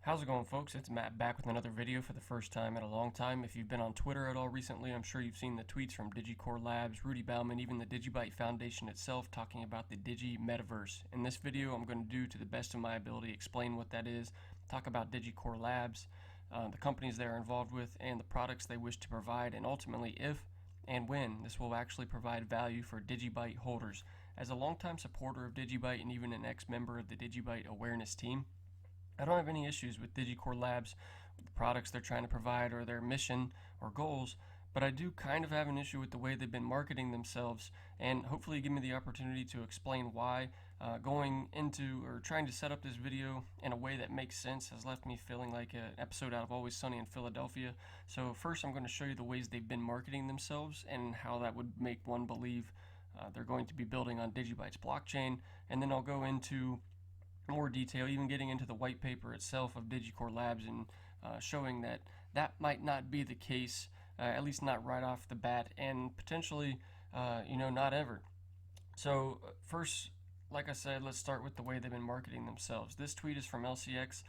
How's it going, folks? It's Matt back with another video for the first time in a long time. If you've been on Twitter at all recently, I'm sure you've seen the tweets from DigiCorp Labs, Rudy Bauman, even the DigiByte Foundation itself talking about the DigiMetaverse. In this video, I'm going to do, to the best of my ability, explain what that is, talk about DigiCorp Labs, the companies they're involved with, and the products they wish to provide, and ultimately if and when this will actually provide value for DigiByte holders. As a longtime supporter of DigiByte and even an ex-member of the DigiByte awareness team, I don't have any issues with DigiCorp Labs, with the products they're trying to provide or their mission or goals, but I do kind of have an issue with the way they've been marketing themselves, and hopefully give me the opportunity to explain why. Going into or trying to set up this video in a way that makes sense has left me feeling like an episode out of Always Sunny in Philadelphia. So first I'm going to show you the ways they've been marketing themselves and how that would make one believe they're going to be building on DigiByte's blockchain, and then I'll go into more detail, even getting into the white paper itself of DigiCorp Labs and showing that that might not be the case, at least not right off the bat, and potentially, not ever. So first, like I said, let's start with the way they've been marketing themselves. This tweet is from LCX,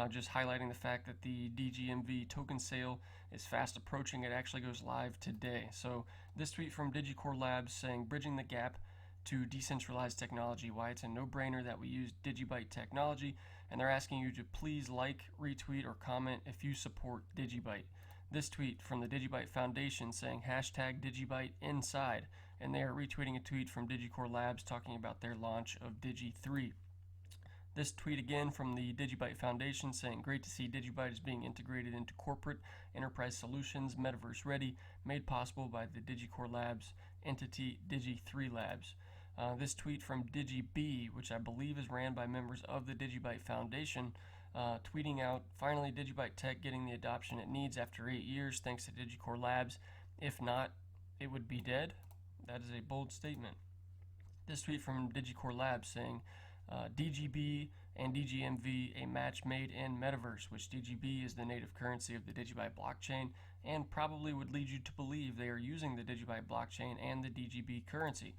just highlighting the fact that the DGMV token sale is fast approaching. It actually goes live today. So this tweet from DigiCorp Labs saying, bridging the gap to decentralized technology, why it's a no-brainer that we use DigiByte technology, and they're asking you to please like, retweet, or comment if you support DigiByte. This tweet from the DigiByte Foundation saying hashtag DigiByte inside, and they are retweeting a tweet from DigiCorp Labs talking about their launch of Digi3. This tweet again from the DigiByte Foundation saying great to see DigiByte is being integrated into corporate enterprise solutions, metaverse ready, made possible by the DigiCorp Labs entity Digi3 Labs. This tweet from DGB, which I believe is ran by members of the DigiByte Foundation, tweeting out, finally DigiByte tech getting the adoption it needs after 8 years thanks to DigiCorp Labs. If not, it would be dead. That is a bold statement. This tweet from DigiCorp Labs saying, DGB and DGMV, a match made in Metaverse, which DGB is the native currency of the DigiByte blockchain, and probably would lead you to believe they are using the DigiByte blockchain and the DGB currency.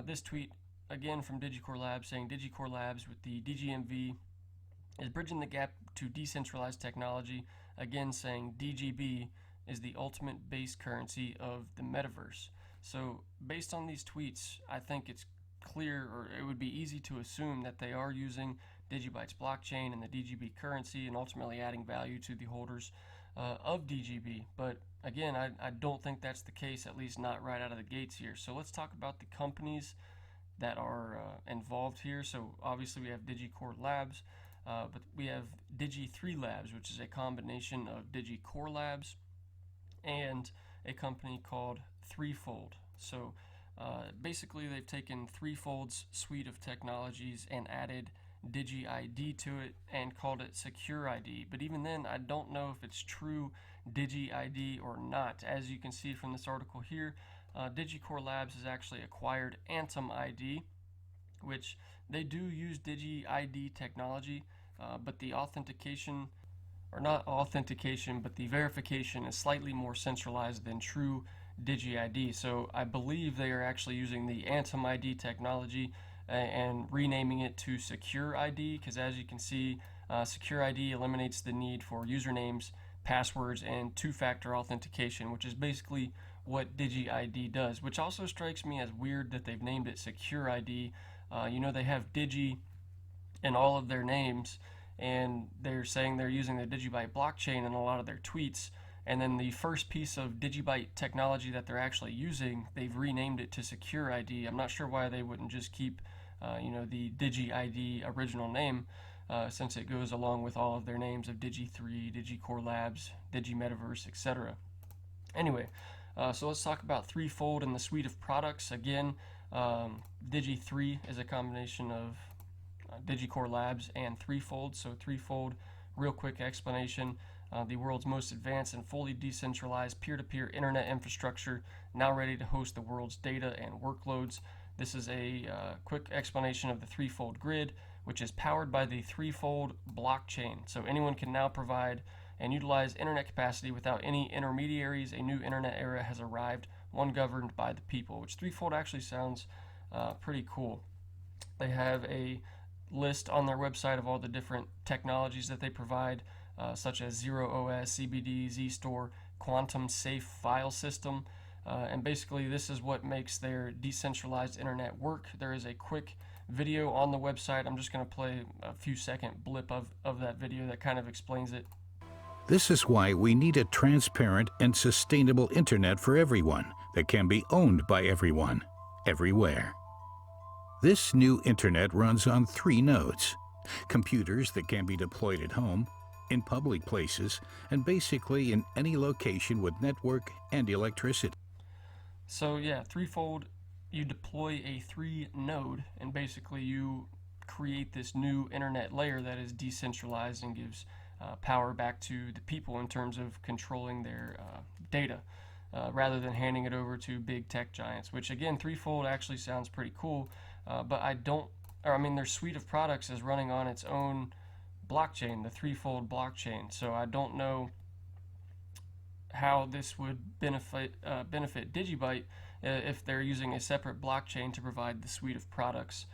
This tweet again from DigiCorp Labs saying DigiCorp Labs with the DGMV is bridging the gap to decentralized technology, again saying DGB is the ultimate base currency of the metaverse. So based on these tweets, I think it's clear, or it would be easy to assume that they are using DigiByte's blockchain and the DGB currency and ultimately adding value to the holders of DGB. But again, I don't think that's the case, at least not right out of the gates here. So let's talk about the companies that are involved here. So obviously we have DigiCorp Labs, but we have Digi3 Labs, which is a combination of DigiCorp Labs and a company called Threefold. So basically they've taken Threefold's suite of technologies and added DigiID to it and called it Secure ID. But even then, I don't know if it's true DigiID or not. As you can see from this article here, DigiCorp Labs has actually acquired Atom ID, which they do use DigiID technology, but the authentication, or not authentication, but the verification is slightly more centralized than true DigiID. So I believe they are actually using the Atom ID technology and renaming it to Secure ID, because as you can see, Secure ID eliminates the need for usernames, passwords, and two-factor authentication, which is basically what DigiID does, which also strikes me as weird that they've named it Secure ID. They have Digi in all of their names, and they're saying they're using the DigiByte blockchain in a lot of their tweets, and then the first piece of DigiByte technology that they're actually using, they've renamed it to Secure ID. I'm not sure why they wouldn't just keep the DigiID original name, since it goes along with all of their names of Digi3, DigiCorp Labs, DigiMetaverse, etc. Anyway, so let's talk about Threefold and the suite of products. Again, Digi3 is a combination of DigiCorp Labs and Threefold. So Threefold, real quick explanation, the world's most advanced and fully decentralized peer-to-peer internet infrastructure, now ready to host the world's data and workloads. This is a quick explanation of the Threefold grid, which is powered by the Threefold blockchain. So anyone can now provide and utilize internet capacity without any intermediaries. A new internet era has arrived, one governed by the people, which Threefold actually sounds pretty cool. They have a list on their website of all the different technologies that they provide, such as Zero OS, CBD, ZStore, Quantum Safe File System. And basically, this is what makes their decentralized internet work. There is a quick video on the website. I'm just going to play a few second blip of that video that kind of explains it. This is why we need a transparent and sustainable internet for everyone that can be owned by everyone, everywhere. This new internet runs on 3 nodes: computers that can be deployed at home, in public places, and basically in any location with network and electricity. So yeah, threefold, you deploy a 3-node, and basically you create this new internet layer that is decentralized and gives power back to the people in terms of controlling their data, rather than handing it over to big tech giants, which again, threefold actually sounds pretty cool, but their suite of products is running on its own blockchain, the threefold blockchain. So I don't know how this would benefit DigiByte if they're using a separate blockchain to provide the suite of products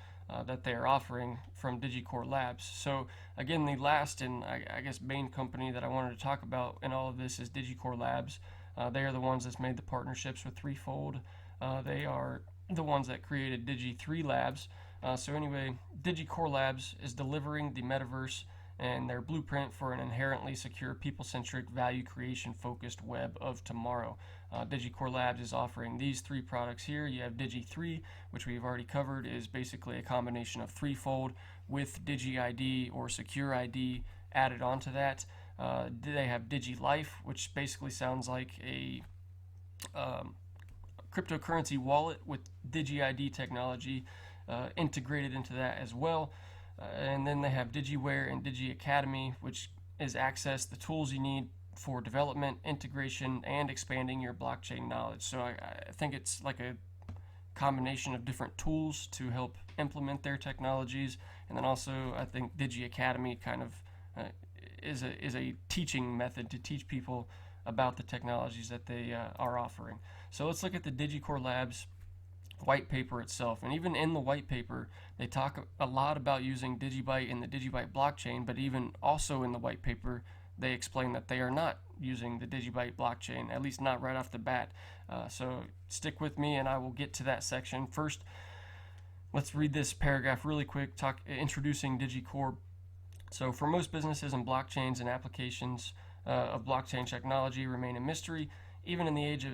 that they are offering from DigiCorp Labs. So again, the last and I guess main company that I wanted to talk about in all of this is DigiCorp Labs. They are the ones that's made the partnerships with Threefold. They are the ones that created Digi3 Labs. So anyway, DigiCorp Labs is delivering the metaverse and their blueprint for an inherently secure, people-centric, value creation-focused web of tomorrow. DigiCorp Labs is offering these 3 products here. You have Digi3, which we've already covered, is basically a combination of threefold with DigiID or Secure ID added onto that. They have DigiLife, which basically sounds like a cryptocurrency wallet with DigiID technology integrated into that as well. And then they have DigiWare and Digi Academy, which is access the tools you need for development, integration, and expanding your blockchain knowledge. So I think it's like a combination of different tools to help implement their technologies. And then also I think Digi Academy kind of is a teaching method to teach people about the technologies that they are offering. So let's look at the DigiCorp Labs white paper itself. And even in the white paper, they talk a lot about using DigiByte and the DigiByte blockchain, but even also in the white paper, they explain that they are not using the DigiByte blockchain, at least not right off the bat. So stick with me and I will get to that section. First, let's read this paragraph really quick, introducing DigiCorp. So for most businesses and blockchains and applications of blockchain technology remain a mystery. Even in the age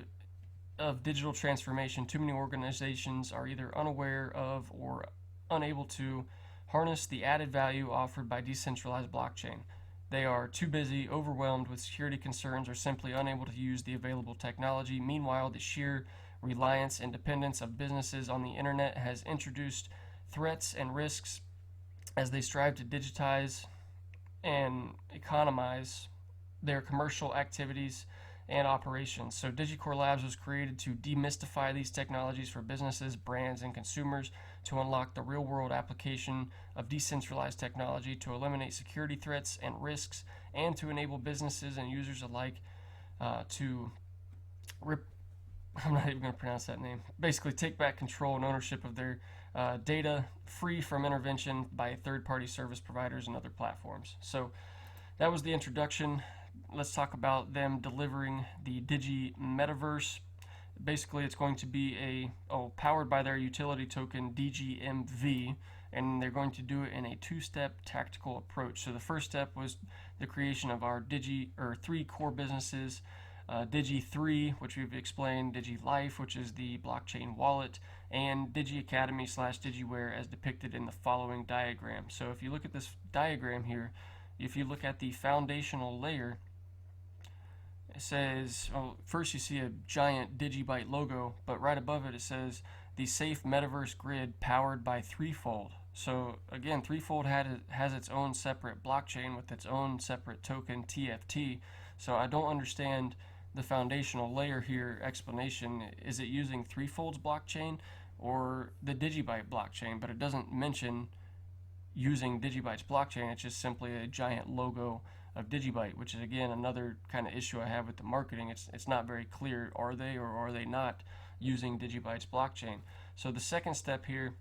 of digital transformation, too many organizations are either unaware of or unable to harness the added value offered by decentralized blockchain. They are too busy, overwhelmed with security concerns, or simply unable to use the available technology. Meanwhile, the sheer reliance and dependence of businesses on the internet has introduced threats and risks as they strive to digitize and economize their commercial activities and operations. So DigiCorp Labs was created to demystify these technologies for businesses, brands, and consumers, to unlock the real-world application of decentralized technology, to eliminate security threats and risks, and to enable businesses and users alike I'm not even going to pronounce that name. Basically, take back control and ownership of their data, free from intervention by third-party service providers and other platforms. So that was the introduction. Let's talk about them delivering the DigiMetaverse. Basically, it's going to be powered by their utility token DGMV, and they're going to do it in a 2-step tactical approach. So the first step was the creation of our 3 core businesses. Digi3, which we've explained, DigiLife, which is the blockchain wallet, and Digi Academy / DigiWare as depicted in the following diagram. So if you look at this diagram here, if you look at the foundational layer, it says, first you see a giant DigiByte logo, but right above it, it says the safe metaverse grid powered by Threefold. So again, Threefold has its own separate blockchain with its own separate token, TFT. So I don't understand the foundational layer here explanation. Is it using Threefold's blockchain or the DigiByte blockchain? But it doesn't mention using DigiByte's blockchain. It's just simply a giant logo of DigiByte, which is again another kind of issue I have with the marketing. It's not very clear, are they or are they not using DigiByte's blockchain? So the second step here,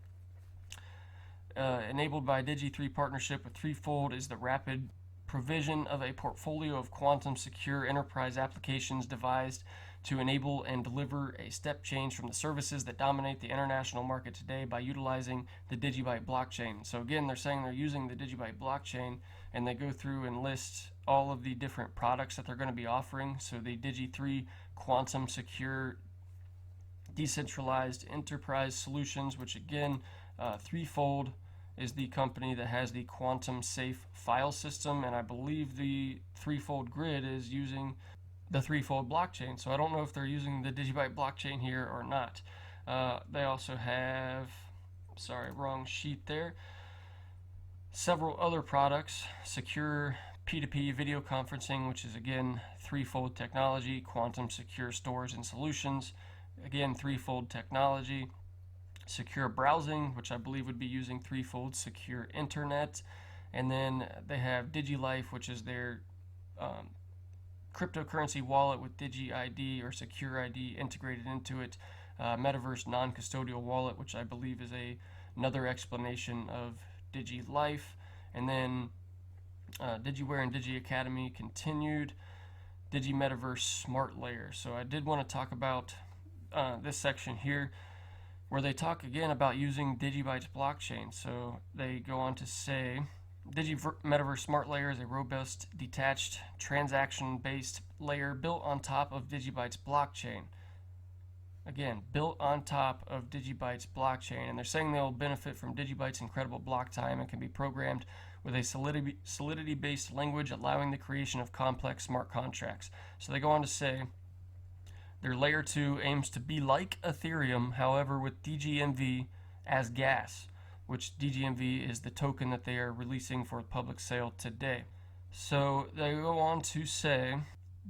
enabled by Digi3 partnership with Threefold is the rapid provision of a portfolio of quantum secure enterprise applications devised to enable and deliver a step change from the services that dominate the international market today by utilizing the DigiByte blockchain. So again, they're saying they're using the DigiByte blockchain, and they go through and list all of the different products that they're going to be offering. So the Digi3 quantum secure decentralized enterprise solutions, which again, Threefold is the company that has the quantum safe file system, and I believe the Threefold grid is using the Threefold blockchain. So I don't know if they're using the DigiByte blockchain here or not. They also have, sorry, wrong sheet there, several other products. Secure P2P video conferencing, which is again Threefold technology. Quantum secure stores and solutions, again Threefold technology. Secure browsing, which I believe would be using Threefold secure internet. And then they have DigiLife, which is their cryptocurrency wallet with DigiID or Secure ID integrated into it. Metaverse non-custodial wallet, which I believe is another explanation of DigiLife. And then DigiWare and DigiAcademy continued. DigiMetaverse smart layer. So I did want to talk about this section here, where they talk again about using DigiByte's blockchain. So they go on to say, DigiMetaverse Smart Layer is a robust, detached, transaction-based layer built on top of DigiByte's blockchain. Again, built on top of DigiByte's blockchain. And they're saying they'll benefit from DigiByte's incredible block time and can be programmed with a solidity-based language, allowing the creation of complex smart contracts. So they go on to say, their layer 2 aims to be like Ethereum, however, with DGMV as gas, which DGMV is the token that they are releasing for public sale today. So they go on to say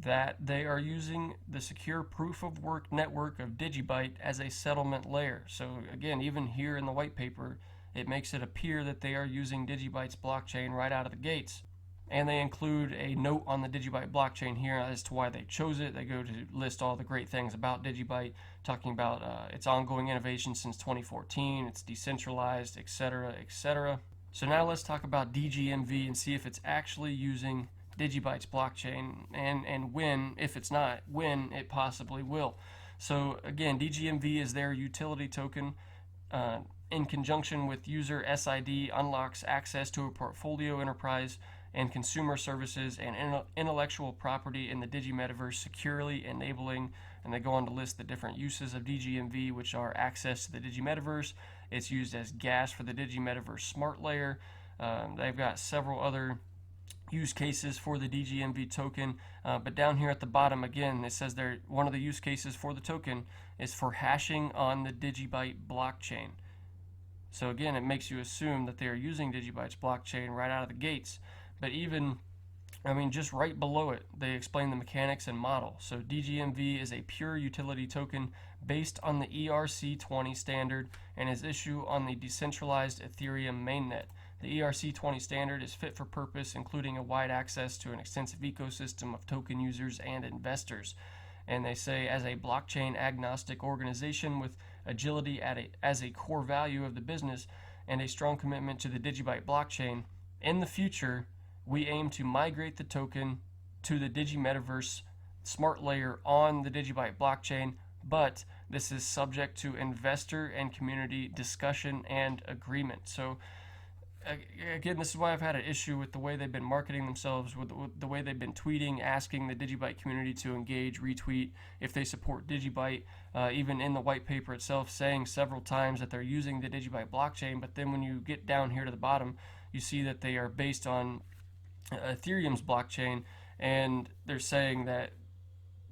that they are using the secure proof of work network of DigiByte as a settlement layer. So again, even here in the white paper, it makes it appear that they are using DigiByte's blockchain right out of the gates. And they include a note on the DigiByte blockchain here as to why they chose it. They go to list all the great things about DigiByte, talking about its ongoing innovation since 2014, it's decentralized, etc., etc. So now let's talk about DGMV and see if it's actually using DigiByte's blockchain, and when, if it's not, when it possibly will. So again, DGMV is their utility token. In conjunction with user SID, unlocks access to a portfolio enterprise and consumer services and intellectual property in the DigiMetaverse, securely enabling, and they go on to list the different uses of DGMV, which are access to the DigiMetaverse. It's used as gas for the DigiMetaverse smart layer. They've got several other use cases for the DGMV token, but down here at the bottom again, it says there one of the use cases for the token is for hashing on the DigiByte blockchain. So again, it makes you assume that they are using DigiByte's blockchain right out of the gates. But even, I mean, just right below it, they explain the mechanics and model. So DGMV is a pure utility token based on the ERC20 standard and is issued on the decentralized Ethereum mainnet. The ERC20 standard is fit for purpose, including a wide access to an extensive ecosystem of token users and investors. And they say, as a blockchain agnostic organization with agility as a core value of the business and a strong commitment to the DigiByte blockchain, in the future, we aim to migrate the token to the DigiMetaverse smart layer on the DigiByte blockchain, but this is subject to investor and community discussion and agreement. So again, this is why I've had an issue with the way they've been marketing themselves, with the way they've been tweeting, asking the DigiByte community to engage, retweet if they support DigiByte, even in the white paper itself saying several times that they're using the DigiByte blockchain. But then when you get down here to the bottom, you see that they are based on Ethereum's blockchain, and they're saying that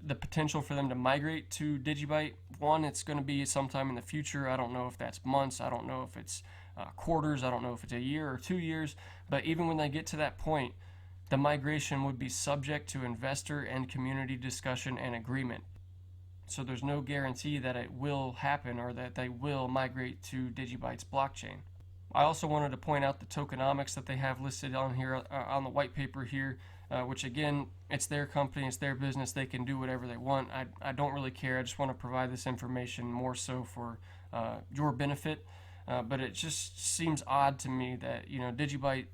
the potential for them to migrate to DigiByte, one, it's going to be sometime in the future. I don't know if that's months, I don't know if it's quarters, I don't know if it's a year or 2 years, but even when they get to that point, the migration would be subject to investor and community discussion and agreement. So there's no guarantee that it will happen or that they will migrate to DigiByte's blockchain. I also wanted to point out the tokenomics that they have listed on here on the white paper here, which again, it's their company, it's their business, they can do whatever they want. I don't really care. I just want to provide this information more so for your benefit. but it just seems odd to me that, DigiByte,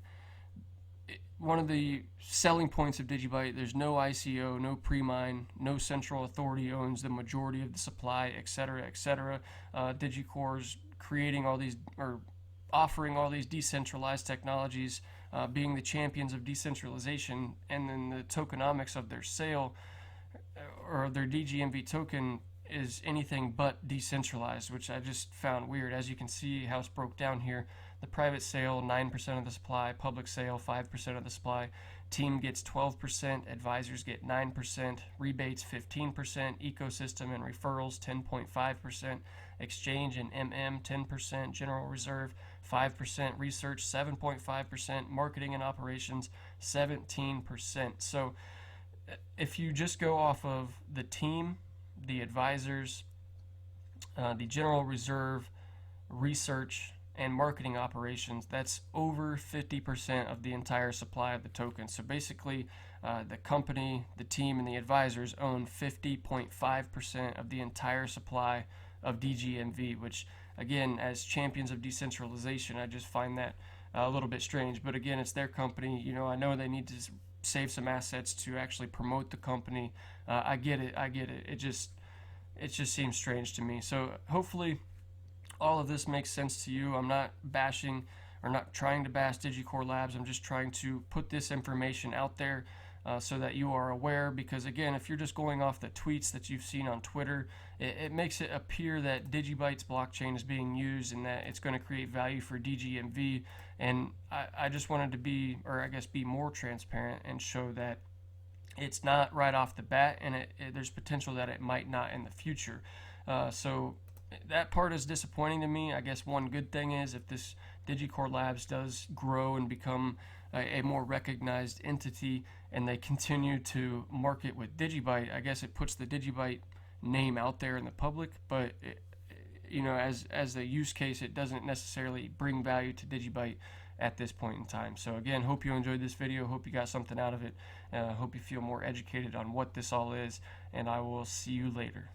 one of the selling points of DigiByte, there's no ICO, no pre-mine, no central authority owns the majority of the supply, etc., etc. DigiCorp's creating all these, or offering all these decentralized technologies, being the champions of decentralization, and then the tokenomics of their sale, or their DGMV token, is anything but decentralized, which I just found weird. As you can see how it's broke down here, the private sale 9% of the supply, public sale 5% of the supply, team gets 12%, advisors get 9%, rebates 15%, ecosystem and referrals 10.5%, exchange and MM 10%, general reserve 5%, research 7.5%, marketing and operations 17%. So if you just go off of the team, the advisors, the general reserve, research, and marketing operations, that's over 50% of the entire supply of the token. So basically, the company, the team, and the advisors own 50.5% of the entire supply of DGMV, which, again, as champions of decentralization, I just find that a little bit strange. But again, it's their company. I know they need to save some assets to actually promote the company. I get it. It just seems strange to me. So hopefully all of this makes sense to you. I'm not bashing or not trying to bash DigiCorp Labs. I'm just trying to put this information out there so that you are aware, because again, if you're just going off the tweets that you've seen on Twitter, it makes it appear that DigiByte's blockchain is being used and that it's going to create value for DGMV. And I just wanted to be more transparent and show that it's not right off the bat, and there's potential that it might not in the future. So that part is disappointing to me. I guess one good thing is, if this DigiCorp Labs does grow and become a more recognized entity, and they continue to market with DigiByte, I guess it puts the DigiByte name out there in the public. But as a use case, it doesn't necessarily bring value to DigiByte at this point in time. So again, hope you enjoyed this video. Hope you got something out of it. Hope you feel more educated on what this all is, and I will see you later.